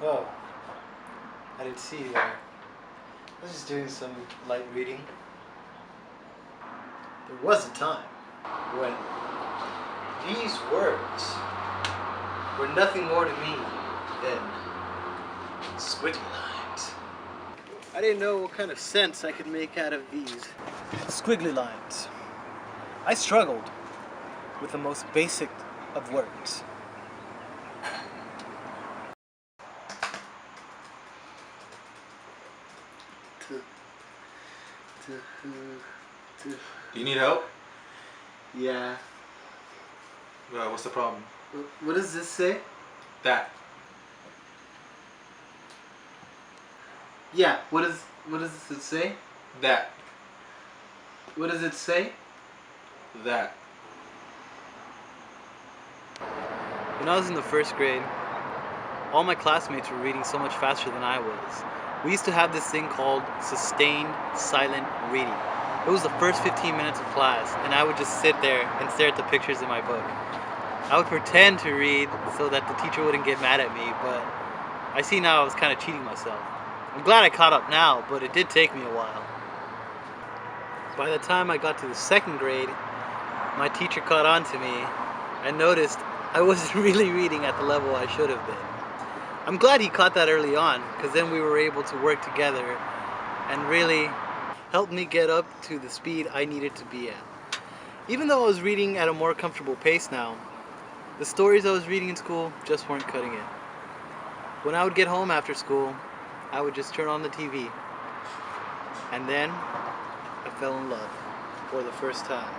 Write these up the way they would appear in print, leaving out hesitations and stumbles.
Oh, I didn't see you there. I was just doing some light reading. There was a time when these words were nothing more to me than squiggly lines. I didn't know what kind of sense I could make out of these squiggly lines. I struggled with the most basic of words. Do you need help? Yeah. What's the problem? What does this say? That. Yeah, what does it say? That. What does it say? That. When I was in the first grade, all my classmates were reading so much faster than I was. We used to have this thing called sustained silent reading. It was the first 15 minutes of class, and I would just sit there and stare at the pictures in my book. I would pretend to read so that the teacher wouldn't get mad at me, but I see now I was kind of cheating myself. I'm glad I caught up now, but it did take me a while. By the time I got to the second grade, my teacher caught on to me and noticed I wasn't really reading at the level I should have been. I'm glad he caught that early on, because then we were able to work together and really helped me get up to the speed I needed to be at. Even though I was reading at a more comfortable pace now, the stories I was reading in school just weren't cutting it. When I would get home after school, I would just turn on the TV. And then I fell in love for the first time.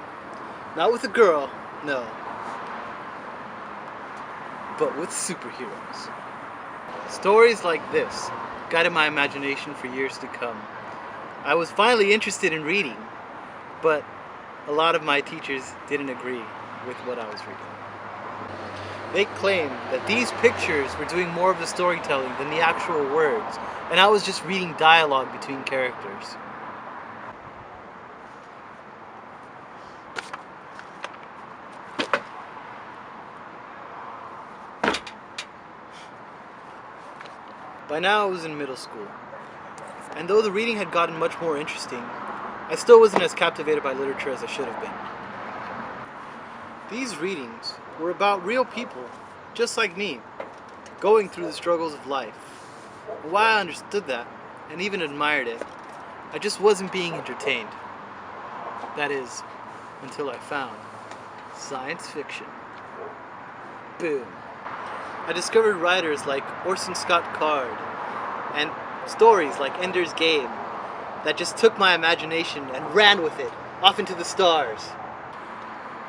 Not with a girl, no, but with superheroes. Stories like this guided my imagination for years to come. I was finally interested in reading, but a lot of my teachers didn't agree with what I was reading. They claimed that these pictures were doing more of the storytelling than the actual words, and I was just reading dialogue between characters. By now I was in middle school, and though the reading had gotten much more interesting, I still wasn't as captivated by literature as I should have been. These readings were about real people, just like me, going through the struggles of life. And while I understood that, and even admired it, I just wasn't being entertained. That is, until I found science fiction. Boom. I discovered writers like Orson Scott Card and stories like Ender's Game that just took my imagination and ran with it off into the stars.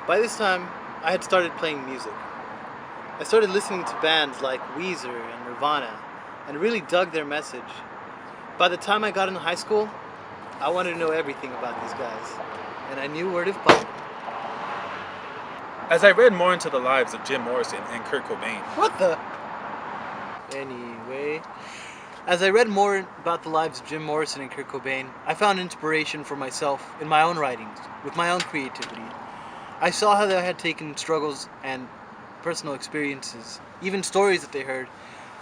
By this time, I had started playing music. I started listening to bands like Weezer and Nirvana and really dug their message. By the time I got into high school, I wanted to know everything about these guys, and I knew where to find them. As I read more into the lives of Jim Morrison and Kurt Cobain. What the? Anyway, as I read more about the lives of Jim Morrison and Kurt Cobain, I found inspiration for myself in my own writings, with my own creativity. I saw how they had taken struggles and personal experiences, even stories that they heard,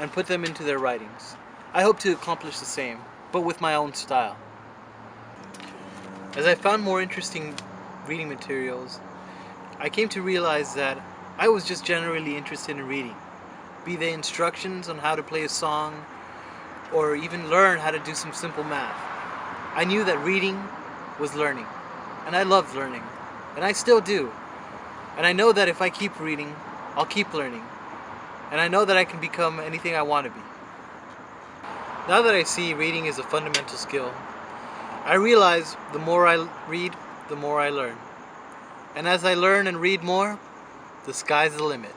and put them into their writings. I hope to accomplish the same, but with my own style. As I found more interesting reading materials, I came to realize that I was just generally interested in reading, be they instructions on how to play a song, or even learn how to do some simple math. I knew that reading was learning, and I loved learning, and I still do. And I know that if I keep reading, I'll keep learning, and I know that I can become anything I want to be. Now that I see reading is a fundamental skill, I realize the more I read, the more I learn. And as I learn and read more, the sky's the limit.